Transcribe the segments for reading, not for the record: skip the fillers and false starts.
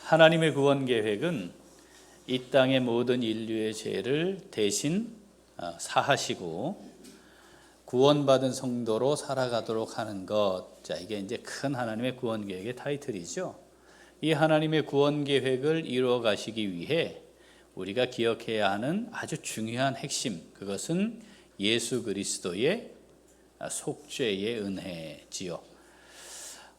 하나님의 구원 계획은 이 땅의 모든 인류의 죄를 대신 사하시고 구원받은 성도로 살아가도록 하는 것. 자, 이게 이제 큰 하나님의 구원 계획의 타이틀이죠. 이 하나님의 구원 계획을 이루어 가시기 위해 우리가 기억해야 하는 아주 중요한 핵심, 그것은 예수 그리스도의 속죄의 은혜지요.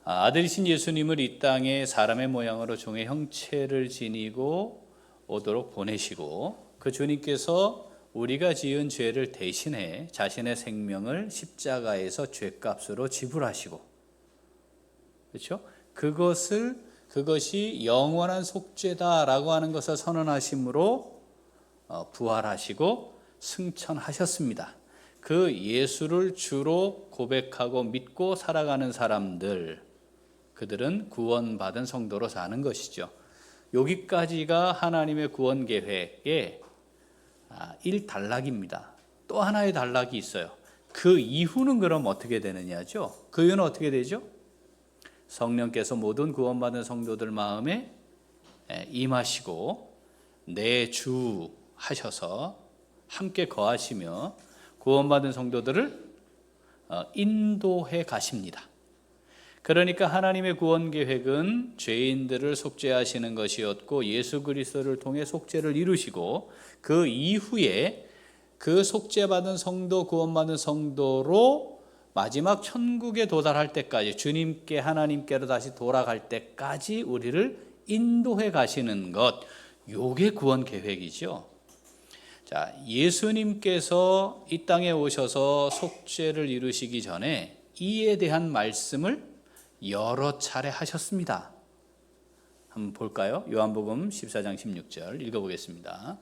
아들이신 예수님을 이 땅에 사람의 모양으로 종의 형체를 지니고 오도록 보내시고, 그 주님께서 우리가 지은 죄를 대신해 자신의 생명을 십자가에서 죄값으로 지불하시고, 그렇죠? 그것이 영원한 속죄다라고 하는 것을 선언하심으로 부활하시고 승천하셨습니다. 그 예수를 주로 고백하고 믿고 살아가는 사람들, 그들은 구원받은 성도로 사는 것이죠. 여기까지가 하나님의 구원 계획의 1단락입니다. 또 하나의 단락이 있어요. 그 이후는 그럼 어떻게 되느냐죠? 그 이후는 어떻게 되죠? 성령께서 모든 구원받은 성도들 마음에 임하시고 내주 하셔서 함께 거하시며 구원받은 성도들을 인도해 가십니다. 그러니까 하나님의 구원 계획은 죄인들을 속죄하시는 것이었고, 예수 그리스도를 통해 속죄를 이루시고, 그 이후에 그 속죄받은 성도, 구원받은 성도로 마지막 천국에 도달할 때까지, 주님께 하나님께로 다시 돌아갈 때까지 우리를 인도해 가시는 것, 요게 구원 계획이죠. 자, 예수님께서 이 땅에 오셔서 속죄를 이루시기 전에 이에 대한 말씀을 여러 차례 하셨습니다. 한번 볼까요? 요한복음 14장 16절 읽어보겠습니다.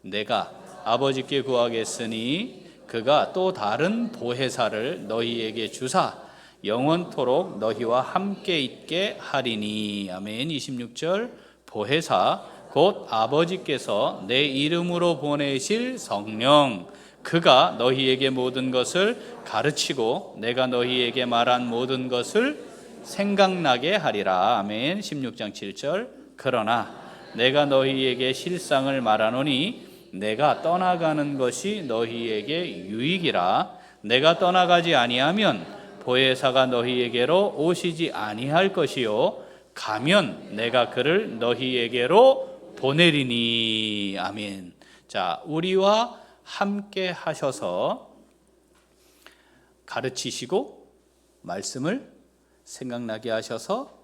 내가 아버지께 구하겠으니 그가 또 다른 보혜사를 너희에게 주사 영원토록 너희와 함께 있게 하리니. 아멘. 26절 보혜사 곧 아버지께서 내 이름으로 보내실 성령, 그가 너희에게 모든 것을 가르치고 내가 너희에게 말한 모든 것을 생각나게 하리라. 아멘. 16장 7절 그러나 내가 너희에게 실상을 말하노니 내가 떠나가는 것이 너희에게 유익이라. 내가 떠나가지 아니하면 보혜사가 너희에게로 오시지 아니할 것이요 가면 내가 그를 너희에게로 보내리니. 아멘. 자, 우리와 함께 하셔서 가르치시고 말씀을 생각나게 하셔서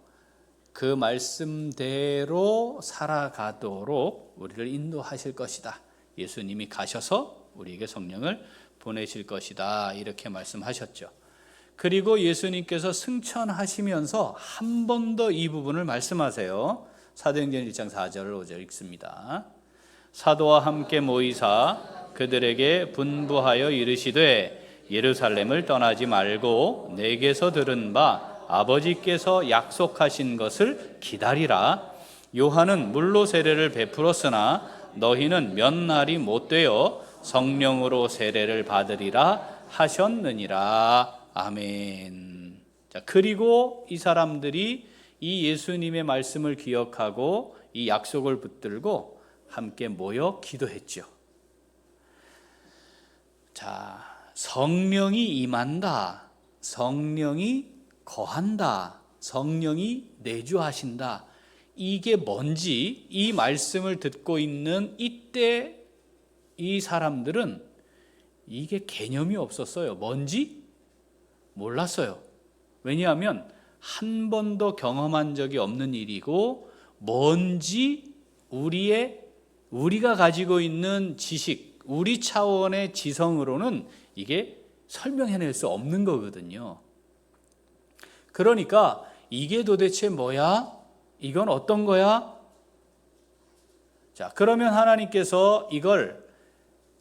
그 말씀대로 살아가도록 우리를 인도하실 것이다. 예수님이 가셔서 우리에게 성령을 보내실 것이다. 이렇게 말씀하셨죠. 그리고 예수님께서 승천하시면서 한 번 더 이 부분을 말씀하세요. 사도행전 1장 4절 5절 읽습니다. 사도와 함께 모이사 그들에게 분부하여 이르시되 예루살렘을 떠나지 말고 내게서 들은 바 아버지께서 약속하신 것을 기다리라. 요한은 물로 세례를 베풀었으나 너희는 몇 날이 못 되어 성령으로 세례를 받으리라 하셨느니라. 아멘. 자, 그리고 이 사람들이 이 예수님의 말씀을 기억하고 이 약속을 붙들고 함께 모여 기도했죠. 자, 성령이 임한다, 성령이 거한다, 성령이 내주하신다. 이게 뭔지 이 말씀을 듣고 있는 이때 이 사람들은 이게 개념이 없었어요. 뭔지 몰랐어요. 왜냐하면 한 번도 경험한 적이 없는 일이고, 뭔지 우리가 가지고 있는 지식, 우리 차원의 지성으로는 이게 설명해낼 수 없는 거거든요. 그러니까 이게 도대체 뭐야? 이건 어떤 거야? 자, 그러면 하나님께서 이걸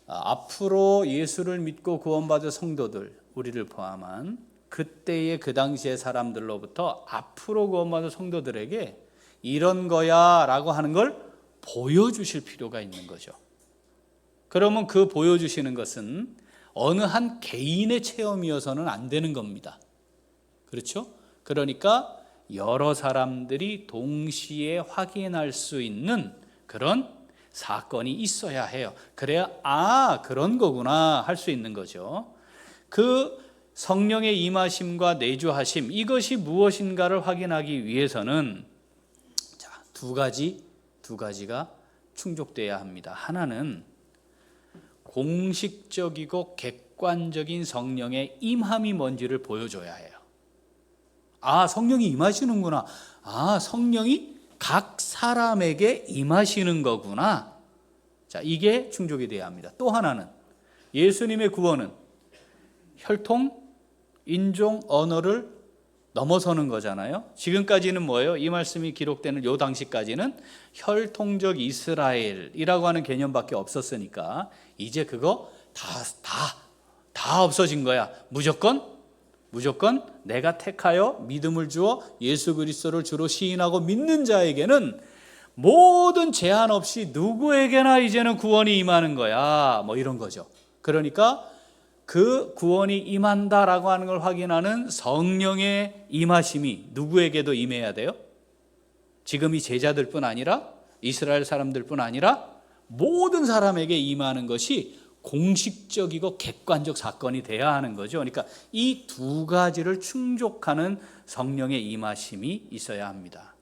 앞으로 예수를 믿고 구원받은 성도들, 우리를 포함한 그때의 그 당시의 사람들로부터 앞으로 구원받은 성도들에게 이런 거야 라고 하는 걸 보여주실 필요가 있는 거죠. 그러면 그 보여주시는 것은 어느 한 개인의 체험이어서는 안 되는 겁니다. 그렇죠? 그러니까 여러 사람들이 동시에 확인할 수 있는 그런 사건이 있어야 해요. 그래야 그런 거구나 할 수 있는 거죠. 그 성령의 임하심과 내주하심, 이것이 무엇인가를 확인하기 위해서는 두 가지가 충족돼야 합니다. 하나는 공식적이고 객관적인 성령의 임함이 뭔지를 보여줘야 해요. 성령이 임하시는구나. 성령이 각 사람에게 임하시는 거구나. 이게 충족이 돼야 합니다. 또 하나는 예수님의 구원은 혈통, 인종, 언어를 넘어서는 거잖아요. 지금까지는 뭐예요? 이 말씀이 기록되는 요 당시까지는 혈통적 이스라엘이라고 하는 개념밖에 없었으니까 이제 그거 다 없어진 거야. 무조건 내가 택하여 믿음을 주어 예수 그리스도를 주로 시인하고 믿는 자에게는 모든 제한 없이 누구에게나 이제는 구원이 임하는 거야. 이런 거죠. 그러니까 그 구원이 임한다라고 하는 걸 확인하는 성령의 임하심이 누구에게도 임해야 돼요? 지금 이 제자들뿐 아니라 이스라엘 사람들뿐 아니라 모든 사람에게 임하는 것이 공식적이고 객관적 사건이 돼야 하는 거죠. 그러니까 이 두 가지를 충족하는 성령의 임하심이 있어야 합니다.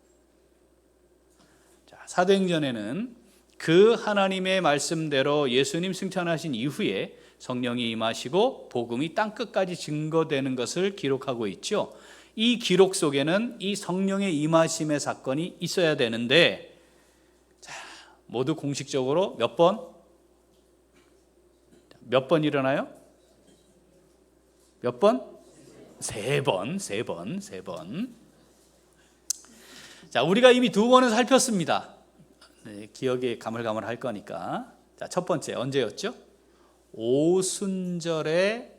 사도행전에는 그 하나님의 말씀대로 예수님 승천하신 이후에 성령이 임하시고 복음이 땅끝까지 증거되는 것을 기록하고 있죠. 이 기록 속에는 이 성령의 임하심의 사건이 있어야 되는데 모두 공식적으로 몇 번 일어나요? 몇 번? 세 번. 우리가 이미 두 번은 살폈습니다. 기억에 가물가물할 거니까. 첫 번째 언제였죠? 오순절에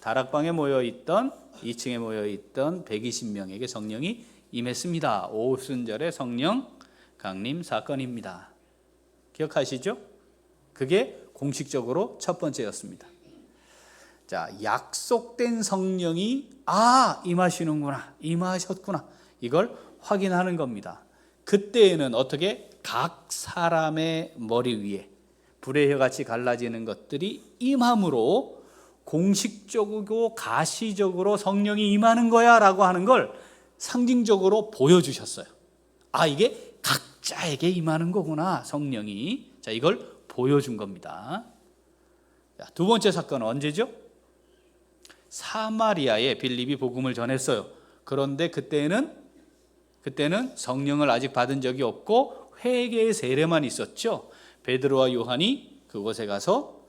다락방에 모여있던 2층에 모여있던 120명에게 성령이 임했습니다. 오순절의 성령 강림 사건입니다. 기억하시죠? 그게 공식적으로 첫 번째였습니다. 약속된 성령이 임하시는구나, 임하셨구나, 이걸 확인하는 겁니다. 그때에는 어떻게? 각 사람의 머리 위에 불의 혀같이 갈라지는 것들이 임함으로 공식적이고 가시적으로 성령이 임하는 거야 라고 하는 걸 상징적으로 보여주셨어요. 이게 각자에게 임하는 거구나, 성령이. 이걸 보여준 겁니다. 두 번째 사건은 언제죠? 사마리아에 빌립이 복음을 전했어요. 그런데 그때는 성령을 아직 받은 적이 없고 회개의 세례만 있었죠. 베드로와 요한이 그곳에 가서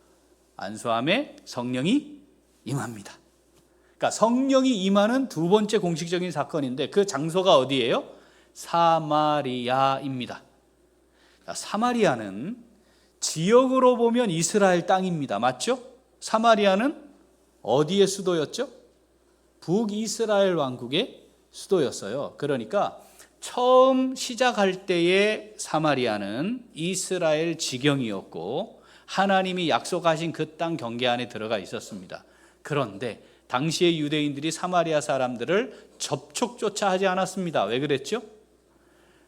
안수함에 성령이 임합니다. 그러니까 성령이 임하는 두 번째 공식적인 사건인데 그 장소가 어디예요? 사마리아입니다. 사마리아는 지역으로 보면 이스라엘 땅입니다. 맞죠? 사마리아는 어디의 수도였죠? 북이스라엘 왕국의 수도였어요. 그러니까 처음 시작할 때의 사마리아는 이스라엘 지경이었고 하나님이 약속하신 그 땅 경계 안에 들어가 있었습니다. 그런데 당시의 유대인들이 사마리아 사람들을 접촉조차 하지 않았습니다. 왜 그랬죠?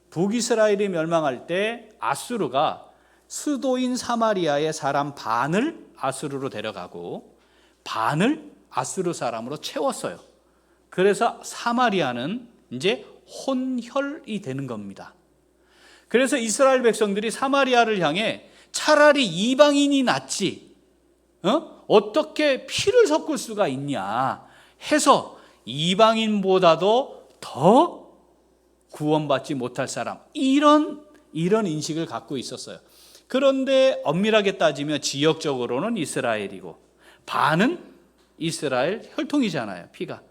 북이스라엘이 멸망할 때 아수르가 수도인 사마리아의 사람 반을 아수르로 데려가고 반을 아수르 사람으로 채웠어요. 그래서 사마리아는 이제 혼혈이 되는 겁니다. 그래서 이스라엘 백성들이 사마리아를 향해 차라리 이방인이 낫지, 어떻게 피를 섞을 수가 있냐 해서 이방인보다도 더 구원받지 못할 사람, 이런 인식을 갖고 있었어요. 그런데 엄밀하게 따지면 지역적으로는 이스라엘이고 반은 이스라엘 혈통이잖아요, 피가.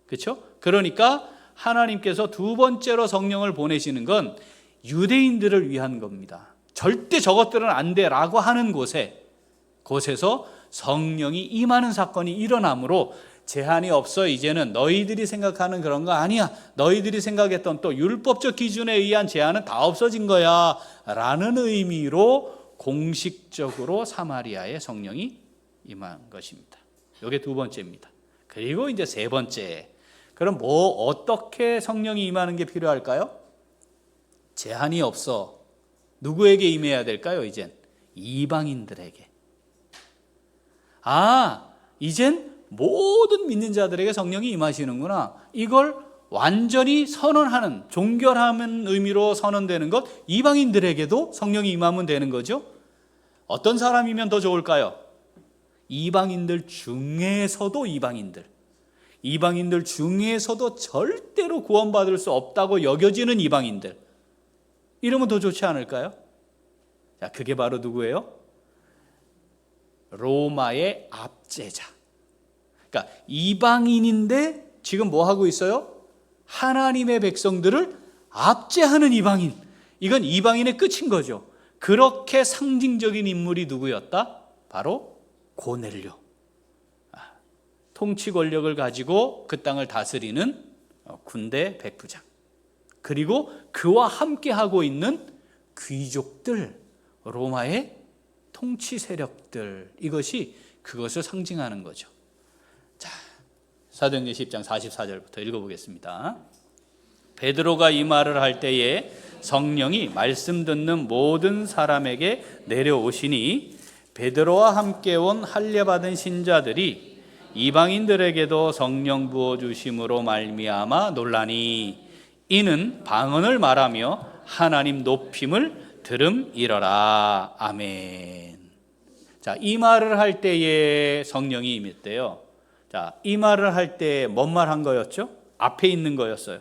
그렇죠? 그러니까 하나님께서 두 번째로 성령을 보내시는 건 유대인들을 위한 겁니다. 절대 저것들은 안 돼라고 하는 곳에서 성령이 임하는 사건이 일어나므로 제한이 없어. 이제는 너희들이 생각하는 그런 거 아니야. 너희들이 생각했던 또 율법적 기준에 의한 제한은 다 없어진 거야 라는 의미로 공식적으로 사마리아에 성령이 임한 것입니다. 이게 두 번째입니다. 그리고 이제 세 번째, 그럼 뭐 어떻게 성령이 임하는 게 필요할까요? 제한이 없어. 누구에게 임해야 될까요? 이젠 이방인들에게. 이젠 모든 믿는 자들에게 성령이 임하시는구나. 이걸 완전히 선언하는, 종결하는 의미로 선언되는 것, 이방인들에게도 성령이 임하면 되는 거죠. 어떤 사람이면 더 좋을까요? 이방인들 중에서도 이방인들 중에서도 절대로 구원받을 수 없다고 여겨지는 이방인들, 이러면 더 좋지 않을까요? 자, 그게 바로 누구예요? 로마의 압제자. 그러니까 이방인인데 지금 뭐 하고 있어요? 하나님의 백성들을 압제하는 이방인. 이건 이방인의 끝인 거죠. 그렇게 상징적인 인물이 누구였다? 바로 고넬료. 통치 권력을 가지고 그 땅을 다스리는 군대 백부장. 그리고 그와 함께 하고 있는 귀족들, 로마의 통치 세력들, 이것이 그것을 상징하는 거죠. 자, 사도행전 10장 44절부터 읽어보겠습니다. 베드로가 이 말을 할 때에 성령이 말씀 듣는 모든 사람에게 내려오시니 베드로와 함께 온 할례받은 신자들이 이방인들에게도 성령 부어주심으로 말미암아 놀라니 이는 방언을 말하며 하나님 높임을 들음이러라. 아멘. 자, 이 말을 할 때에 성령이 임했대요. 자, 이 말을 할 때 뭔 말 한 거였죠? 앞에 있는 거였어요.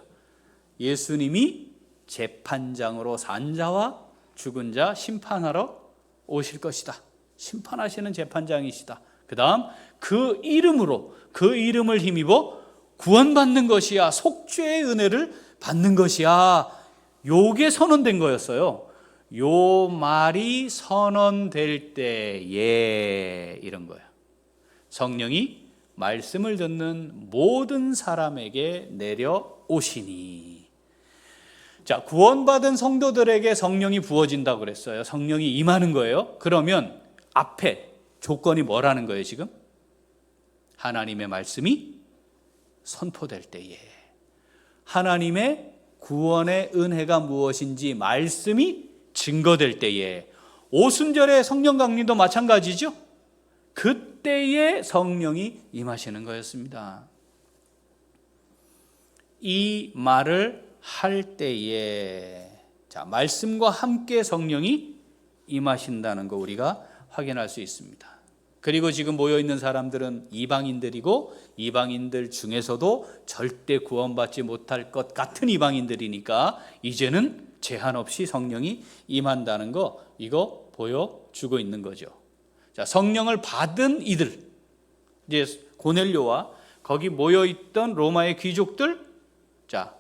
예수님이 재판장으로 산 자와 죽은 자 심판하러 오실 것이다. 심판하시는 재판장이시다. 그 다음 그 이름으로, 그 이름을 힘입어 구원받는 것이야, 속죄의 은혜를 받는 것이야, 요게 선언된 거였어요. 요 말이 선언될 때에 이런 거예요. 성령이 말씀을 듣는 모든 사람에게 내려오시니. 자, 구원받은 성도들에게 성령이 부어진다고 그랬어요. 성령이 임하는 거예요. 그러면 앞에 조건이 뭐라는 거예요 지금? 하나님의 말씀이 선포될 때에, 하나님의 구원의 은혜가 무엇인지 말씀이 증거될 때에, 오순절의 성령 강림도 마찬가지죠. 그때에 성령이 임하시는 거였습니다. 이 말을 할 때에, 자, 말씀과 함께 성령이 임하신다는 거 우리가 확인할 수 있습니다. 그리고 지금 모여있는 사람들은 이방인들이고 이방인들 중에서도 절대 구원받지 못할 것 같은 이방인들이니까 이제는 제한 없이 성령이 임한다는 거, 이거 보여주고 있는 거죠. 자, 성령을 받은 이들, 이제 고넬료와 거기 모여있던 로마의 귀족들, 자,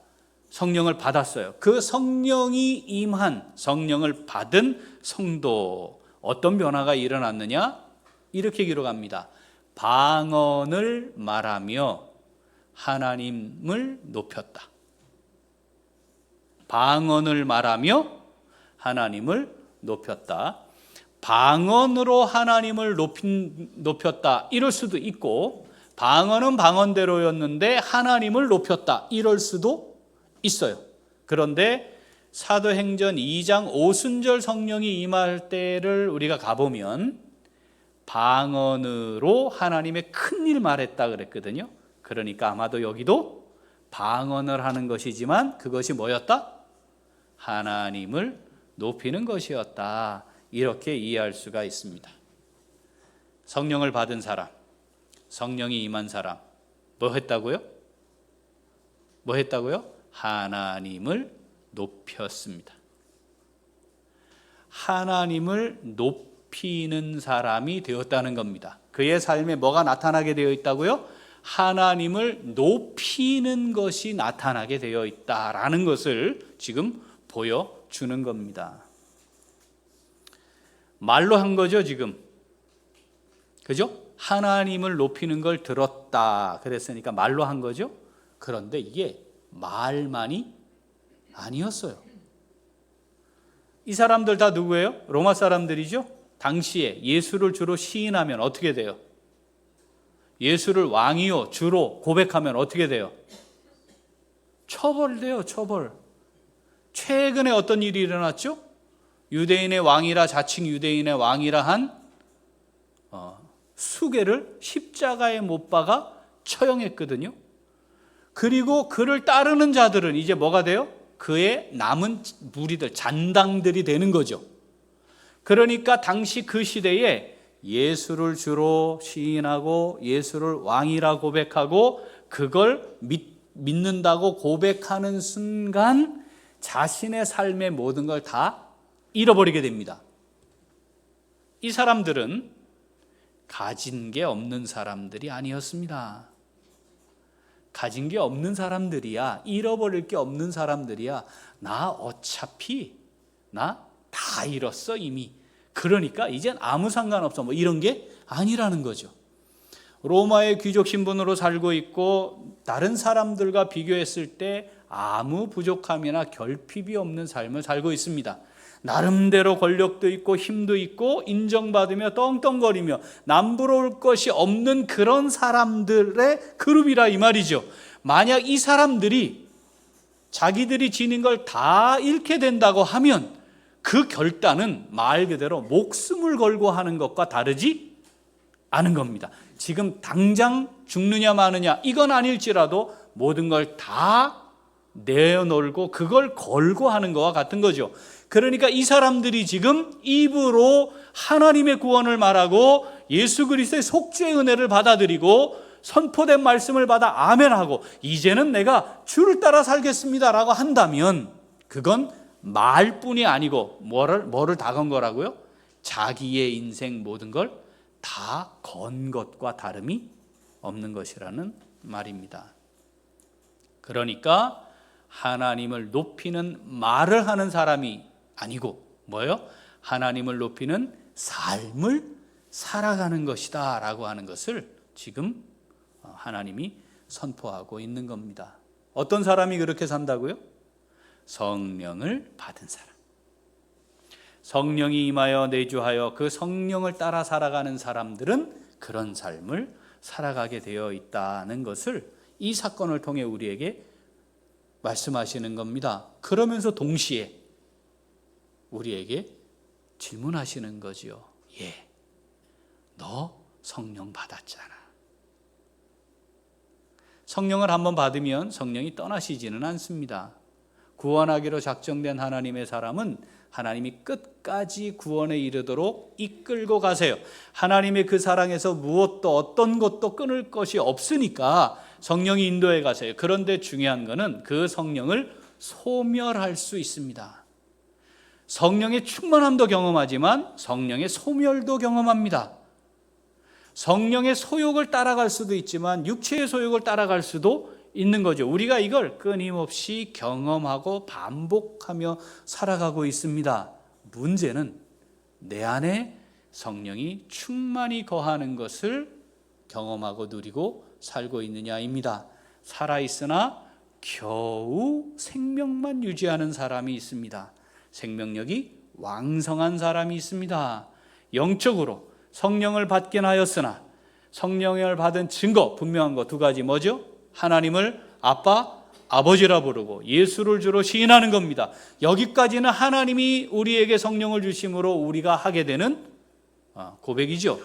성령을 받았어요. 그 성령이 임한, 성령을 받은 성도, 어떤 변화가 일어났느냐? 이렇게 기록합니다. 방언을 말하며 하나님을 높였다. 방언을 말하며 하나님을 높였다. 방언으로 하나님을 높였다, 이럴 수도 있고, 방언은 방언대로였는데 하나님을 높였다, 이럴 수도 있어요. 그런데 사도행전 2장 오순절 성령이 임할 때를 우리가 가보면 방언으로 하나님의 큰일 말했다 그랬거든요. 그러니까 아마도 여기도 방언을 하는 것이지만 그것이 뭐였다? 하나님을 높이는 것이었다, 이렇게 이해할 수가 있습니다. 성령을 받은 사람, 성령이 임한 사람, 뭐 했다고요? 뭐 했다고요? 하나님을 높였습니다. 하나님을 높이는 사람이 되었다는 겁니다. 그의 삶에 뭐가 나타나게 되어 있다고요? 하나님을 높이는 것이 나타나게 되어 있다라는 것을 지금 보여주는 겁니다. 말로 한 거죠 지금, 그죠? 하나님을 높이는 걸 들었다 그랬으니까 말로 한 거죠. 그런데 이게 말만이 아니었어요. 이 사람들 다 누구예요? 로마 사람들이죠. 당시에 예수를 주로 시인하면 어떻게 돼요? 예수를 왕이요 주로 고백하면 어떻게 돼요? 처벌돼요. 처벌. 최근에 어떤 일이 일어났죠? 유대인의 왕이라, 자칭 유대인의 왕이라 한 수괴를 십자가에 못 박아 처형했거든요. 그리고 그를 따르는 자들은 이제 뭐가 돼요? 그의 남은 무리들, 잔당들이 되는 거죠. 그러니까 당시 그 시대에 예수를 주로 시인하고 예수를 왕이라 고백하고 그걸 믿는다고 고백하는 순간 자신의 삶의 모든 걸 다 잃어버리게 됩니다. 이 사람들은 가진 게 없는 사람들이 아니었습니다. 가진 게 없는 사람들이야, 잃어버릴 게 없는 사람들이야, 나 어차피 나 다 잃었어 이미, 그러니까 이젠 아무 상관없어, 뭐 이런 게 아니라는 거죠. 로마의 귀족 신분으로 살고 있고 다른 사람들과 비교했을 때 아무 부족함이나 결핍이 없는 삶을 살고 있습니다. 나름대로 권력도 있고 힘도 있고 인정받으며 떵떵거리며 남부러울 것이 없는 그런 사람들의 그룹이라 이 말이죠. 만약 이 사람들이 자기들이 지닌 걸 다 잃게 된다고 하면 그 결단은 말 그대로 목숨을 걸고 하는 것과 다르지 않은 겁니다. 지금 당장 죽느냐 마느냐 이건 아닐지라도 모든 걸 다 내어놓고 그걸 걸고 하는 것과 같은 거죠. 그러니까 이 사람들이 지금 입으로 하나님의 구원을 말하고 예수 그리스도의 속죄의 은혜를 받아들이고 선포된 말씀을 받아 아멘하고 이제는 내가 주를 따라 살겠습니다라고 한다면 그건 말뿐이 아니고 뭐를 다 건 거라고요? 자기의 인생 모든 걸 다 건 것과 다름이 없는 것이라는 말입니다. 그러니까 하나님을 높이는 말을 하는 사람이 아니고 뭐예요? 하나님을 높이는 삶을 살아가는 것이다 라고 하는 것을 지금 하나님이 선포하고 있는 겁니다. 어떤 사람이 그렇게 산다고요? 성령을 받은 사람. 성령이 임하여 내주하여 그 성령을 따라 살아가는 사람들은 그런 삶을 살아가게 되어 있다는 것을 이 사건을 통해 우리에게 말씀하시는 겁니다. 그러면서 동시에 우리에게 질문하시는 거지요. 예, 너 성령 받았잖아. 성령을 한번 받으면 성령이 떠나시지는 않습니다. 구원하기로 작정된 하나님의 사람은 하나님이 끝까지 구원에 이르도록 이끌고 가세요. 하나님의 그 사랑에서 무엇도 어떤 것도 끊을 것이 없으니까 성령이 인도해 가세요. 그런데 중요한 것은 그 성령을 소멸할 수 있습니다. 성령의 충만함도 경험하지만 성령의 소멸도 경험합니다. 성령의 소욕을 따라갈 수도 있지만 육체의 소욕을 따라갈 수도 있는 거죠. 우리가 이걸 끊임없이 경험하고 반복하며 살아가고 있습니다. 문제는 내 안에 성령이 충만히 거하는 것을 경험하고 누리고 살고 있느냐입니다. 살아있으나 겨우 생명만 유지하는 사람이 있습니다. 생명력이 왕성한 사람이 있습니다. 영적으로 성령을 받긴 하였으나 성령을 받은 증거 분명한 거 두 가지 뭐죠? 하나님을 아빠, 아버지라 부르고 예수를 주로 시인하는 겁니다. 여기까지는 하나님이 우리에게 성령을 주심으로 우리가 하게 되는 고백이죠.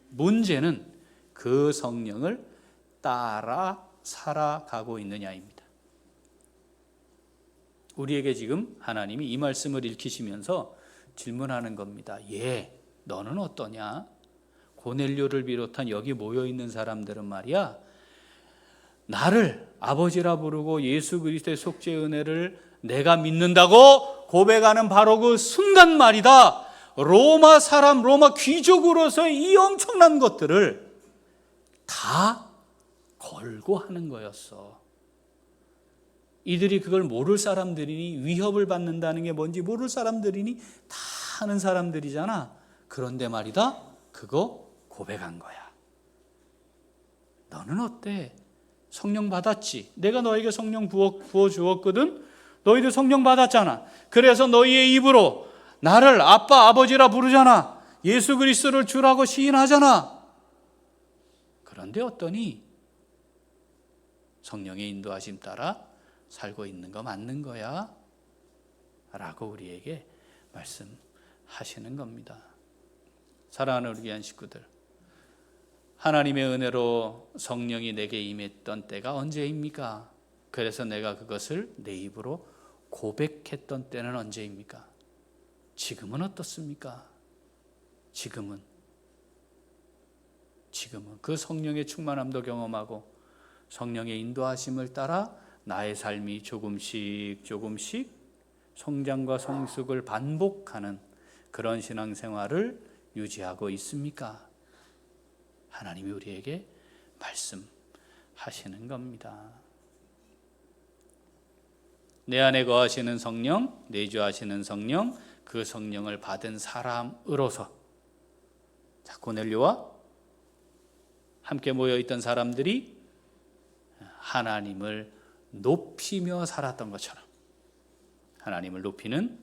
문제는 그 성령을 따라 살아가고 있느냐입니다. 우리에게 지금 하나님이 이 말씀을 읽히시면서 질문하는 겁니다. 예, 너는 어떠냐? 고넬료를 비롯한 여기 모여있는 사람들은 말이야, 나를 아버지라 부르고 예수 그리스도의 속죄 은혜를 내가 믿는다고 고백하는 바로 그 순간 말이다. 로마 사람, 로마 귀족으로서의 이 엄청난 것들을 다 걸고 하는 거였어. 이들이 그걸 모를 사람들이니, 위협을 받는다는 게 뭔지 모를 사람들이니 다 아는 사람들이잖아. 그런데 말이다, 그거 고백한 거야. 너는 어때? 성령 받았지. 내가 너에게 성령 부어 주었거든. 너희들 성령 받았잖아. 그래서 너희의 입으로 나를 아빠, 아버지라 부르잖아. 예수 그리스도를 주라고 시인하잖아. 그런데 어떠니? 성령의 인도하심 따라 살고 있는 거 맞는 거야? 라고 우리에게 말씀하시는 겁니다. 사랑하는 우리 귀한 식구들, 하나님의 은혜로 성령이 내게 임했던 때가 언제입니까? 그래서 내가 그것을 내 입으로 고백했던 때는 언제입니까? 지금은 어떻습니까? 지금은 그 성령의 충만함도 경험하고 성령의 인도하심을 따라 나의 삶이 조금씩 성장과 성숙을 반복하는 그런 신앙생활을 유지하고 있습니까? 하나님이 우리에게 말씀하시는 겁니다. 내 안에 거하시는 성령, 내주하시는 성령, 그 성령을 받은 사람으로서, 자, 고넬료와 함께 모여있던 사람들이 하나님을 높이며 살았던 것처럼 하나님을 높이는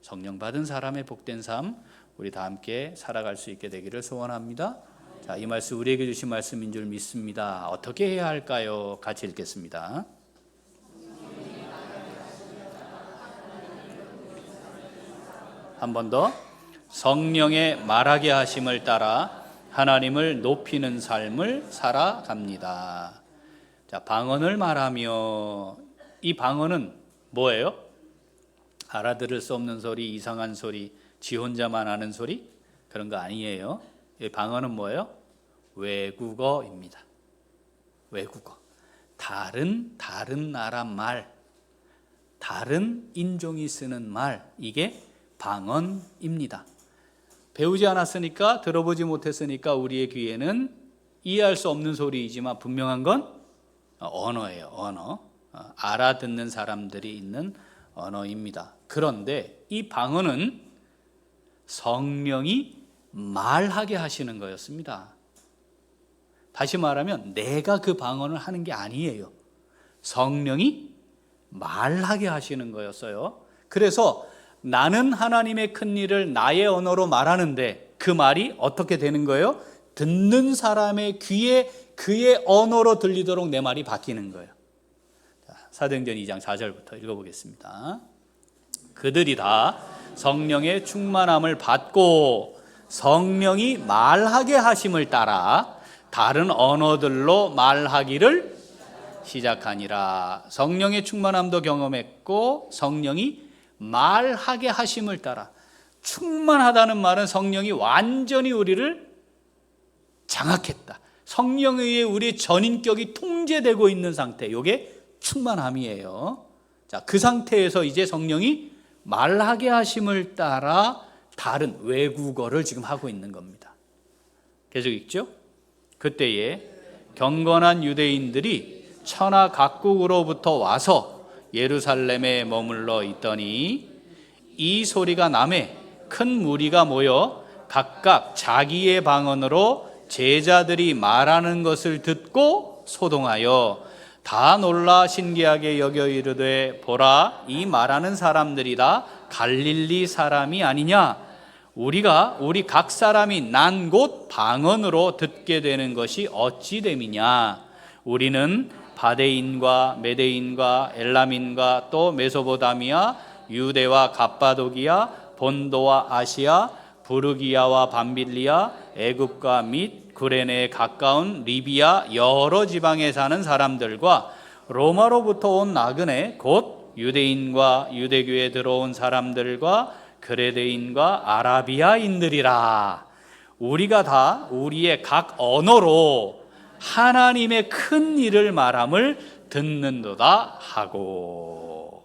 성령 받은 사람의 복된 삶, 우리 다 함께 살아갈 수 있게 되기를 소원합니다. 자, 이 말씀 우리에게 주신 말씀인 줄 믿습니다. 어떻게 해야 할까요? 같이 읽겠습니다. 한 번 더. 성령의 말하게 하심을 따라 하나님을 높이는 삶을 살아갑니다. 자, 방언을 말하며, 이 방언은 뭐예요? 알아들을 수 없는 소리, 이상한 소리, 지 혼자만 아는 소리? 그런 거 아니에요. 이 방언은 뭐예요? 외국어입니다. 외국어. 다른 나라 말, 다른 인종이 쓰는 말, 이게 방언입니다. 배우지 않았으니까, 들어보지 못했으니까 우리의 귀에는 이해할 수 없는 소리이지만 분명한 건 언어예요. 언어. 알아듣는 사람들이 있는 언어입니다. 그런데 이 방언은 성령이 말하게 하시는 거였습니다. 다시 말하면 내가 그 방언을 하는 게 아니에요. 성령이 말하게 하시는 거였어요. 그래서 나는 하나님의 큰 일을 나의 언어로 말하는데 그 말이 어떻게 되는 거예요? 듣는 사람의 귀에 그의 언어로 들리도록 내 말이 바뀌는 거예요. 사도행전 2장 4절부터 읽어보겠습니다. 그들이 다 성령의 충만함을 받고 성령이 말하게 하심을 따라 다른 언어들로 말하기를 시작하니라. 성령의 충만함도 경험했고 성령이 말하게 하심을 따라, 충만하다는 말은 성령이 완전히 우리를 장악했다. 성령에 의해 우리의 전인격이 통제되고 있는 상태, 이게 충만함이에요. 자, 그 상태에서 이제 성령이 말하게 하심을 따라 다른 외국어를 지금 하고 있는 겁니다. 계속 읽죠? 그때에 경건한 유대인들이 천하 각국으로부터 와서 예루살렘에 머물러 있더니 이 소리가 나매 큰 무리가 모여 각각 자기의 방언으로 제자들이 말하는 것을 듣고 소동하여 다 놀라 신기하게 여겨 이르되 보라, 이 말하는 사람들이 다 갈릴리 사람이 아니냐? 우리 각 사람이 난 곳 방언으로 듣게 되는 것이 어찌 됨이냐? 우리는 바데인과 메데인과 엘람인과 또 메소포타미아, 유대와 갑바도기아, 본도와 아시아, 부르기아와 밤빌리아, 애굽과 및 구레네에 가까운 리비아 여러 지방에 사는 사람들과 로마로부터 온 나그네 곧 유대인과 유대교에 들어온 사람들과 그레데인과 아라비아인들이라. 우리가 다 우리의 각 언어로 하나님의 큰 일을 말함을 듣는도다 하고.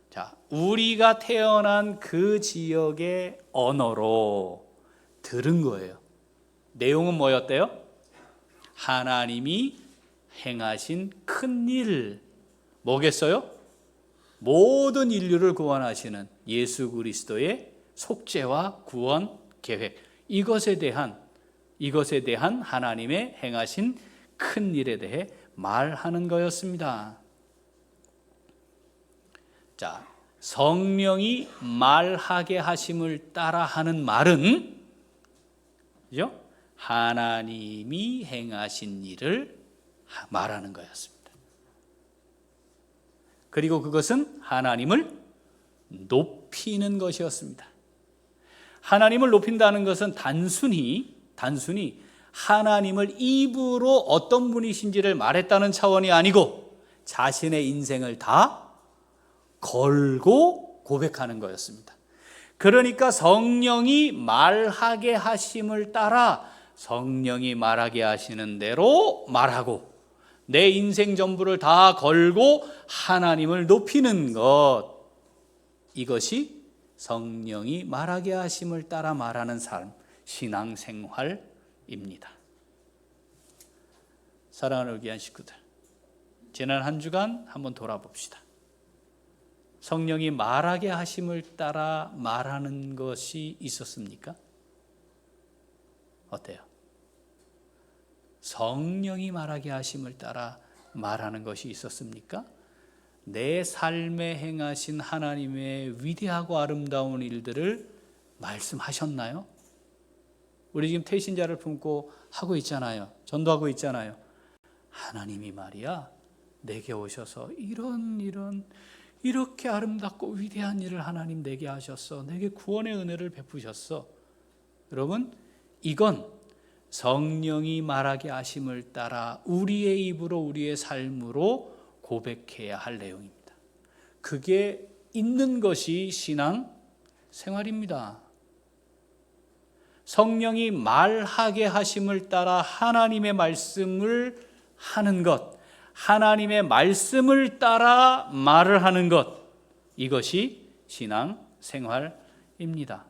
자, 우리가 태어난 그 지역의 언어로 들은 거예요. 내용은 뭐였대요? 하나님이 행하신 큰 일, 뭐겠어요? 모든 인류를 구원하시는 예수 그리스도의 속죄와 구원 계획, 이것에 대한 하나님의 행하신 큰 일에 대해 말하는 거였습니다. 자, 성령이 말하게 하심을 따라 하는 말은, 그죠? 하나님이 행하신 일을 말하는 거였습니다. 그리고 그것은 하나님을 높이는 것이었습니다. 하나님을 높인다는 것은 단순히 하나님을 입으로 어떤 분이신지를 말했다는 차원이 아니고 자신의 인생을 다 걸고 고백하는 거였습니다. 그러니까 성령이 말하게 하심을 따라 성령이 말하게 하시는 대로 말하고 내 인생 전부를 다 걸고 하나님을 높이는 것, 이것이 성령이 말하게 하심을 따라 말하는 삶, 신앙생활입니다. 사랑하는 귀한 식구들, 지난 한 주간 한번 돌아봅시다. 성령이 말하게 하심을 따라 말하는 것이 있었습니까? 어때요? 성령이 말하게 하심을 따라 말하는 것이 있었습니까? 내 삶에 행하신 하나님의 위대하고 아름다운 일들을 말씀하셨나요? 우리 지금 태신자를 품고 하고 있잖아요. 전도하고 있잖아요. 하나님이 말이야 내게 오셔서 이렇게 아름답고 위대한 일을 하나님 내게 하셨어. 내게 구원의 은혜를 베푸셨어. 여러분, 이건 성령이 말하게 하심을 따라 우리의 입으로 우리의 삶으로 고백해야 할 내용입니다. 그게 있는 것이 신앙 생활입니다. 성령이 말하게 하심을 따라 하나님의 말씀을 하는 것, 하나님의 말씀을 따라 말을 하는 것, 이것이 신앙 생활입니다.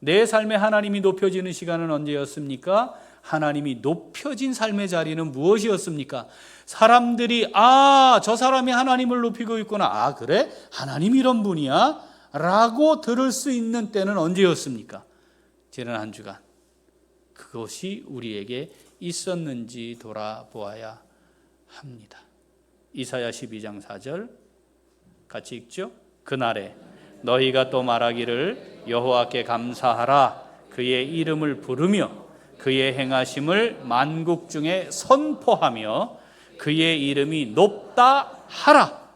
내 삶에 하나님이 높여지는 시간은 언제였습니까? 하나님이 높여진 삶의 자리는 무엇이었습니까? 사람들이 저 사람이 하나님을 높이고 있구나. 그래? 하나님 이런 분이야? 라고 들을 수 있는 때는 언제였습니까? 지난 한 주간 그것이 우리에게 있었는지 돌아보아야 합니다. 이사야 12장 4절 같이 읽죠? 그날에 너희가 또 말하기를 여호와께 감사하라. 그의 이름을 부르며 그의 행하심을 만국 중에 선포하며 그의 이름이 높다 하라.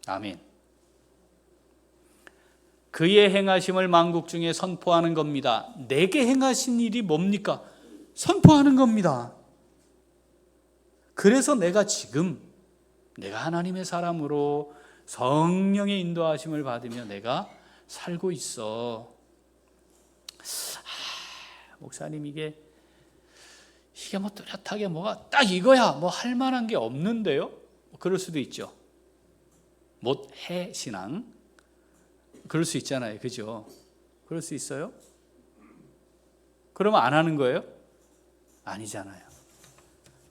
아멘. 그의 행하심을 만국 중에 선포하는 겁니다. 내게 행하신 일이 뭡니까? 선포하는 겁니다. 그래서 내가 하나님의 사람으로 성령의 인도하심을 받으며 내가 살고 있어. 목사님 이게 뭐 뚜렷하게 뭐가 딱 이거야 뭐 할 만한 게 없는데요? 그럴 수도 있죠. 못해 신앙 그럴 수 있잖아요. 그죠? 그럴 수 있어요? 그러면 안 하는 거예요? 아니잖아요.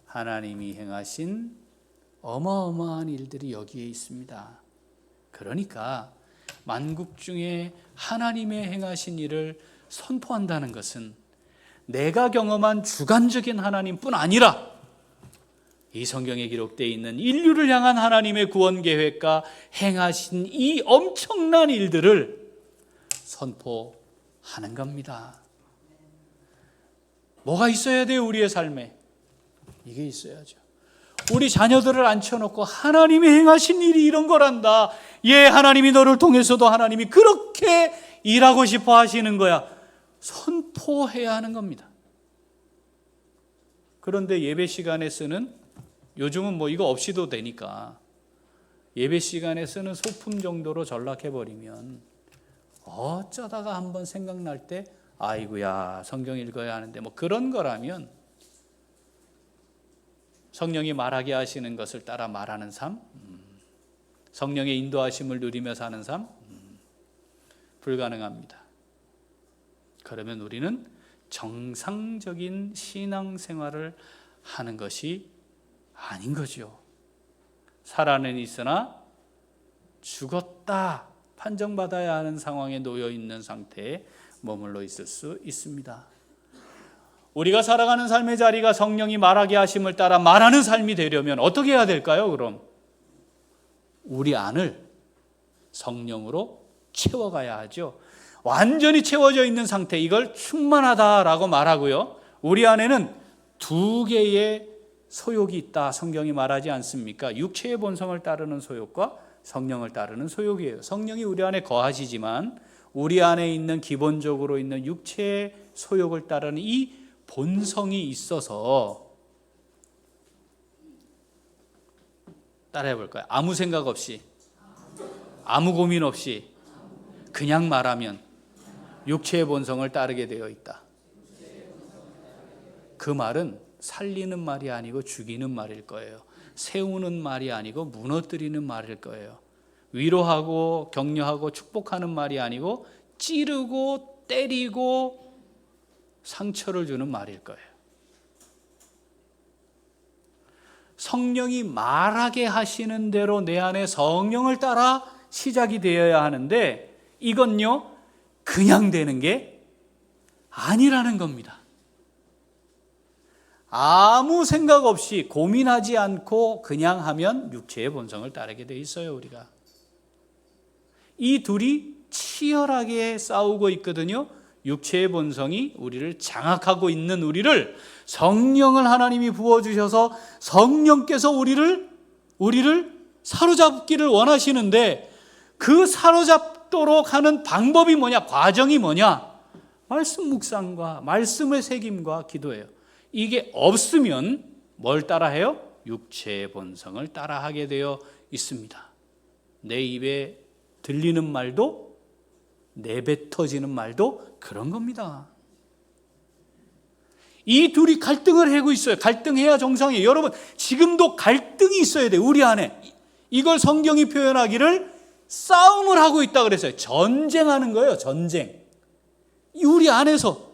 하나님이 행하신 어마어마한 일들이 여기에 있습니다. 그러니까 만국 중에 하나님의 행하신 일을 선포한다는 것은 내가 경험한 주관적인 하나님뿐 아니라 이 성경에 기록되어 있는 인류를 향한 하나님의 구원 계획과 행하신 이 엄청난 일들을 선포하는 겁니다. 뭐가 있어야 돼요? 우리의 삶에 이게 있어야죠. 우리 자녀들을 앉혀놓고 하나님이 행하신 일이 이런 거란다. 하나님이 너를 통해서도 하나님이 그렇게 일하고 싶어 하시는 거야. 선포해야 하는 겁니다. 그런데 예배 시간에 쓰는, 요즘은 뭐 이거 없이도 되니까 예배 시간에 쓰는 소품 정도로 전락해버리면 어쩌다가 한번 생각날 때 아이고야 성경 읽어야 하는데 뭐 그런 거라면 성령이 말하게 하시는 것을 따라 말하는 삶, 성령의 인도하심을 누리며 사는 삶, 불가능합니다. 그러면 우리는 정상적인 신앙생활을 하는 것이 아닌 거죠. 살아는 있으나 죽었다 판정받아야 하는 상황에 놓여 있는 상태에 머물러 있을 수 있습니다. 우리가 살아가는 삶의 자리가 성령이 말하게 하심을 따라 말하는 삶이 되려면 어떻게 해야 될까요? 그럼 우리 안을 성령으로 채워가야 하죠. 완전히 채워져 있는 상태, 이걸 충만하다라고 말하고요. 우리 안에는 두 개의 소욕이 있다 성경이 말하지 않습니까? 육체의 본성을 따르는 소욕과 성령을 따르는 소욕이에요. 성령이 우리 안에 거하시지만 우리 안에 있는 기본적으로 있는 육체의 소욕을 따르는 이 본성이 있어서 따라해 볼까요? 아무 생각 없이, 아무 고민 없이 그냥 말하면 육체의 본성을 따르게 되어 있다. 그 말은 살리는 말이 아니고 죽이는 말일 거예요. 세우는 말이 아니고 무너뜨리는 말일 거예요. 위로하고 격려하고 축복하는 말이 아니고 찌르고 때리고 상처를 주는 말일 거예요. 성령이 말하게 하시는 대로 내 안에 성령을 따라 시작이 되어야 하는데 이건요 그냥 되는 게 아니라는 겁니다. 아무 생각 없이 고민하지 않고 그냥 하면 육체의 본성을 따르게 돼 있어요. 우리가 이 둘이 치열하게 싸우고 있거든요. 육체의 본성이 우리를 장악하고 있는 우리를 성령을 하나님이 부어주셔서 성령께서 우리를 사로잡기를 원하시는데 그 사로잡도록 하는 방법이 뭐냐? 과정이 뭐냐? 말씀 묵상과 말씀의 새김과 기도예요. 이게 없으면 뭘 따라해요? 육체의 본성을 따라하게 되어 있습니다. 내 입에 들리는 말도 내뱉어지는 말도 그런 겁니다. 이 둘이 갈등을 하고 있어요. 갈등해야 정상이에요. 여러분 지금도 갈등이 있어야 돼요. 우리 안에. 이걸 성경이 표현하기를 싸움을 하고 있다 그랬어요. 전쟁하는 거예요. 전쟁. 우리 안에서.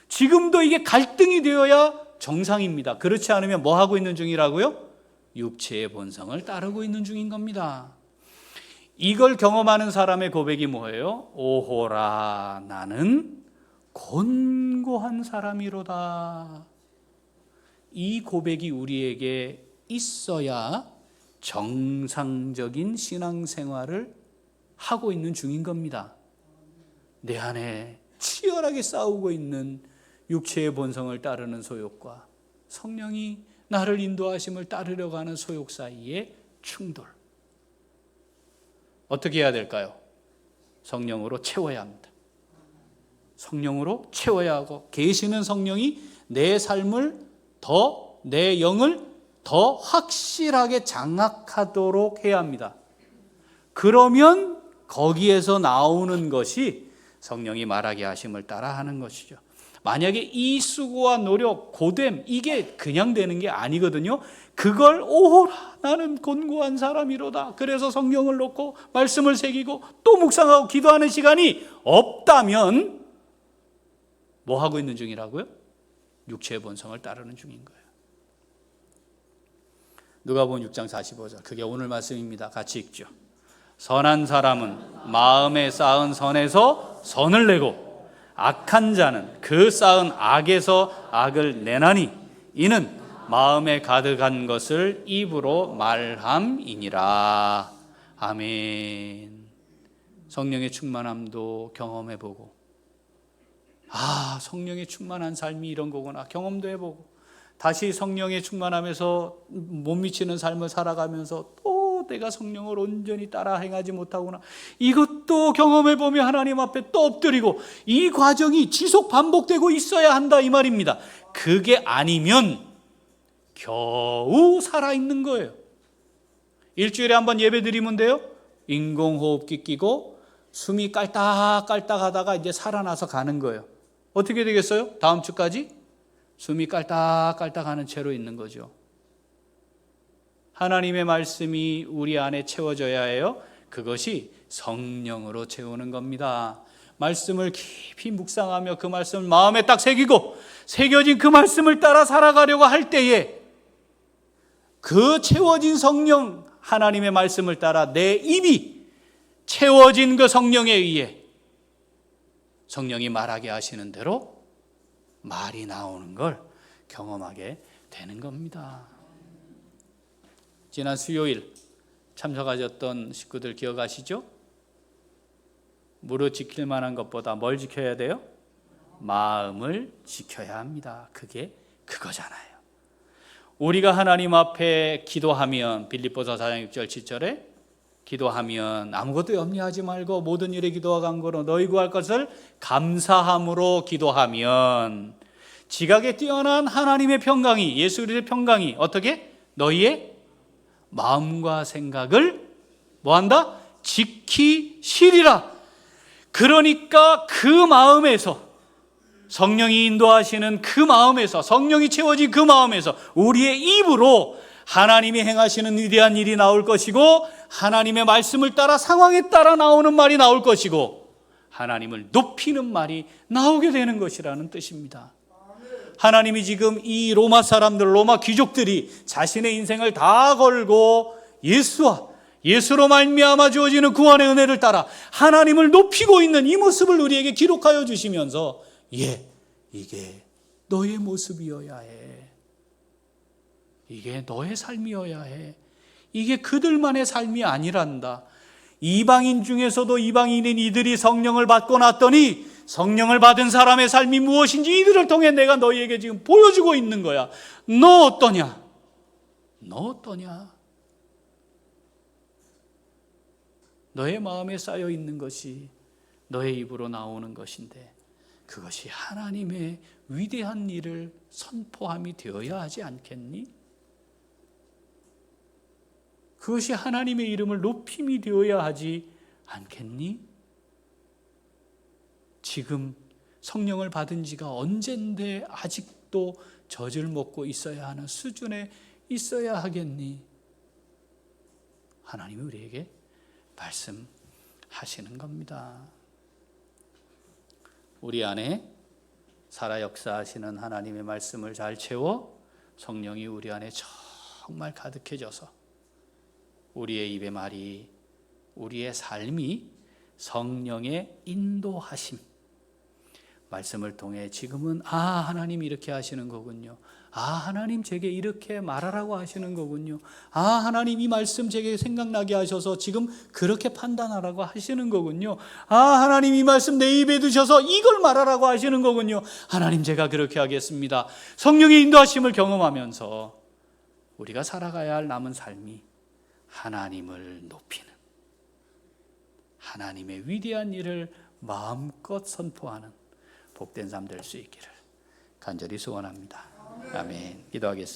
지금도 이게 갈등이 되어야 정상입니다. 그렇지 않으면 뭐 하고 있는 중이라고요? 육체의 본성을 따르고 있는 중인 겁니다. 이걸 경험하는 사람의 고백이 뭐예요? 오호라 나는 곤고한 사람이로다. 이 고백이 우리에게 있어야 정상적인 신앙생활을 하고 있는 중인 겁니다. 내 안에 치열하게 싸우고 있는 육체의 본성을 따르는 소욕과 성령이 나를 인도하심을 따르려고 하는 소욕 사이의 충돌. 어떻게 해야 될까요? 성령으로 채워야 합니다. 성령으로 채워야 하고 계시는 성령이 내 삶을 내 영을 더 확실하게 장악하도록 해야 합니다. 그러면 거기에서 나오는 것이 성령이 말하게 하심을 따라 하는 것이죠. 만약에 이 수고와 노력, 고됨 이게 그냥 되는 게 아니거든요. 그걸 오호라 나는 곤고한 사람이로다. 그래서 성령을 놓고 말씀을 새기고 또 묵상하고 기도하는 시간이 없다면 뭐 하고 있는 중이라고요? 육체의 본성을 따르는 중인 거예요. 누가복음 6장 45절 그게 오늘 말씀입니다. 같이 읽죠. 선한 사람은 마음에 쌓은 선에서 선을 내고 악한 자는 그 쌓은 악에서 악을 내나니 이는 마음에 가득한 것을 입으로 말함이니라. 아멘. 성령의 충만함도 경험해보고 성령의 충만한 삶이 이런 거구나 경험도 해보고 다시 성령의 충만함에서 못 미치는 삶을 살아가면서 또 내가 성령을 온전히 따라 행하지 못하구나 이것도 경험해보며 하나님 앞에 또 엎드리고 이 과정이 지속 반복되고 있어야 한다 이 말입니다. 그게 아니면 겨우 살아있는 거예요. 일주일에 한번 예배 드리면 돼요. 인공호흡기 끼고 숨이 깔딱깔딱 하다가 이제 살아나서 가는 거예요. 어떻게 되겠어요? 다음 주까지 숨이 깔딱깔딱 하는 채로 있는 거죠. 하나님의 말씀이 우리 안에 채워져야 해요. 그것이 성령으로 채우는 겁니다. 말씀을 깊이 묵상하며 그 말씀을 마음에 딱 새기고 새겨진 그 말씀을 따라 살아가려고 할 때에 그 채워진 성령 하나님의 말씀을 따라 내 입이 채워진 그 성령에 의해 성령이 말하게 하시는 대로 말이 나오는 걸 경험하게 되는 겁니다. 지난 수요일 참석하셨던 식구들 기억하시죠? 무릇 지킬 만한 것보다 뭘 지켜야 돼요? 마음을 지켜야 합니다. 그게 그거잖아요. 우리가 하나님 앞에 기도하면 빌립보서 4장 6절 7절에 기도하면 아무것도 염려하지 말고 모든 일에 기도와 간구로 너희 구할 것을 감사함으로 기도하면 지각에 뛰어난 하나님의 평강이, 예수 그리스도의 평강이 어떻게? 너희의 마음과 생각을 뭐한다? 지키시리라. 그러니까 그 마음에서, 성령이 인도하시는 그 마음에서, 성령이 채워진 그 마음에서 우리의 입으로 하나님이 행하시는 위대한 일이 나올 것이고, 하나님의 말씀을 따라 상황에 따라 나오는 말이 나올 것이고, 하나님을 높이는 말이 나오게 되는 것이라는 뜻입니다. 하나님이 지금 이 로마 사람들, 로마 귀족들이 자신의 인생을 다 걸고 예수로 말미암아 주어지는 구원의 은혜를 따라 하나님을 높이고 있는 이 모습을 우리에게 기록하여 주시면서, 이게 너의 모습이어야 해. 이게 너의 삶이어야 해. 이게 그들만의 삶이 아니란다. 이방인 중에서도 이방인인 이들이 성령을 받고 났더니 성령을 받은 사람의 삶이 무엇인지 이들을 통해 내가 너희에게 지금 보여주고 있는 거야. 너 어떠냐? 너 어떠냐? 너의 마음에 쌓여 있는 것이 너의 입으로 나오는 것인데, 그것이 하나님의 위대한 일을 선포함이 되어야 하지 않겠니? 그것이 하나님의 이름을 높임이 되어야 하지 않겠니? 지금 성령을 받은 지가 언젠데 아직도 젖을 먹고 있어야 하는 수준에 있어야 하겠니? 하나님이 우리에게 말씀하시는 겁니다. 우리 안에 살아 역사하시는 하나님의 말씀을 잘 채워 성령이 우리 안에 정말 가득해져서 우리의 입의 말이, 우리의 삶이 성령의 인도하심, 말씀을 통해 지금은 하나님 이렇게 하시는 거군요. 하나님 제게 이렇게 말하라고 하시는 거군요. 하나님 이 말씀 제게 생각나게 하셔서 지금 그렇게 판단하라고 하시는 거군요. 하나님 이 말씀 내 입에 두셔서 이걸 말하라고 하시는 거군요. 하나님 제가 그렇게 하겠습니다. 성령의 인도하심을 경험하면서 우리가 살아가야 할 남은 삶이 하나님을 높이는, 하나님의 위대한 일을 마음껏 선포하는 복된 삶 될 수 있기를 간절히 소원합니다. 아멘. 기도하겠습니다.